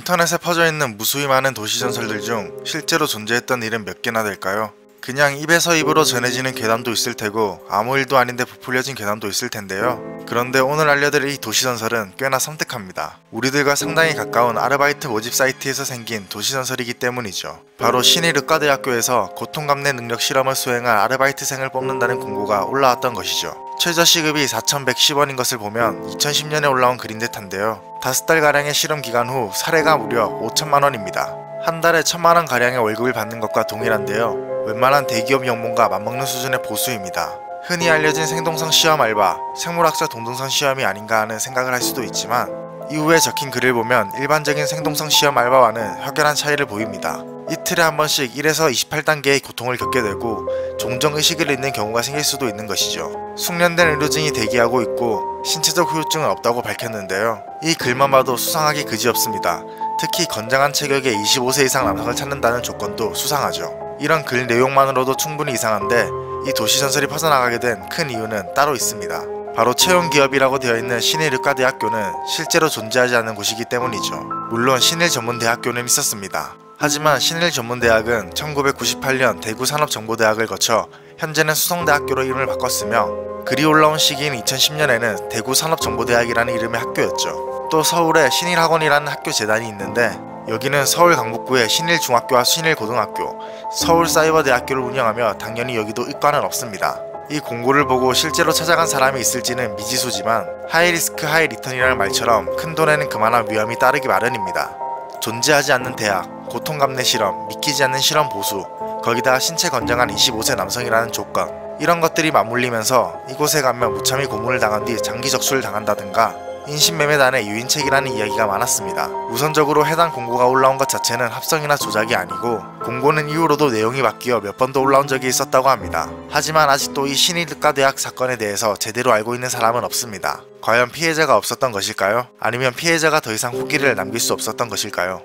인터넷에 퍼져있는 무수히 많은 도시전설들 중 실제로 존재했던 일은 몇 개나 될까요? 그냥 입에서 입으로 전해지는 괴담도 있을 테고 아무 일도 아닌데 부풀려진 괴담도 있을 텐데요. 그런데 오늘 알려드릴 이 도시전설은 꽤나 섬뜩합니다. 우리들과 상당히 가까운 아르바이트 모집 사이트에서 생긴 도시전설이기 때문이죠. 바로 신일 의과대학교에서 고통감내 능력 실험을 수행한 아르바이트생을 뽑는다는 공고가 올라왔던 것이죠. 최저 시급이 4,110원인 것을 보면 2010년에 올라온 글인 듯한데요. 5달가량의 실험 기간 후 사례가 무려 5천만원입니다. 한 달에 1,000만원 가량의 월급을 받는 것과 동일한데요. 웬만한 대기업 연봉과 맞먹는 수준의 보수입니다. 흔히 알려진 생동성 시험 알바, 생물학자 동등선 시험이 아닌가 하는 생각을 할 수도 있지만 이후에 적힌 글을 보면 일반적인 생동성 시험 알바와는 확연한 차이를 보입니다. 이틀에 한 번씩 1에서 28단계의 고통을 겪게 되고 종종 의식을 잃는 경우가 생길 수도 있는 것이죠. 숙련된 의료진이 대기하고 있고 신체적 후유증은 없다고 밝혔는데요. 이 글만 봐도 수상하기 그지없습니다. 특히 건장한 체격의 25세 이상 남성을 찾는다는 조건도 수상하죠. 이런 글 내용만으로도 충분히 이상한데 이 도시전설이 퍼져나가게 된 큰 이유는 따로 있습니다. 바로 채용기업이라고 되어있는 신일의과대학교는 실제로 존재하지 않는 곳이기 때문이죠. 물론 신일전문대학교는 있었습니다. 하지만 신일전문대학은 1998년 대구산업정보대학을 거쳐 현재는 수성대학교로 이름을 바꿨으며 글이 올라온 시기인 2010년에는 대구산업정보대학이라는 이름의 학교였죠. 또 서울에 신일학원이라는 학교 재단이 있는데 여기는 서울 강북구의 신일중학교와 신일고등학교, 서울사이버대학교를 운영하며 당연히 여기도 의과는 없습니다. 이 공고를 보고 실제로 찾아간 사람이 있을지는 미지수지만 하이리스크 하이리턴이라는 말처럼 큰돈에는 그만한 위험이 따르기 마련입니다. 존재하지 않는 대학, 고통감내 실험, 믿기지 않는 실험 보수, 거기다가 신체 건장한 25세 남성이라는 조건, 이런 것들이 맞물리면서 이곳에 가면 무참히 고문을 당한 뒤 장기 적수를 당한다든가 인신매매단의 유인책이라는 이야기가 많았습니다. 우선적으로 해당 공고가 올라온 것 자체는 합성이나 조작이 아니고 공고는 이후로도 내용이 바뀌어 몇 번도 올라온 적이 있었다고 합니다. 하지만 아직도 이 신일의과대학 사건에 대해서 제대로 알고 있는 사람은 없습니다. 과연 피해자가 없었던 것일까요? 아니면 피해자가 더 이상 후기를 남길 수 없었던 것일까요?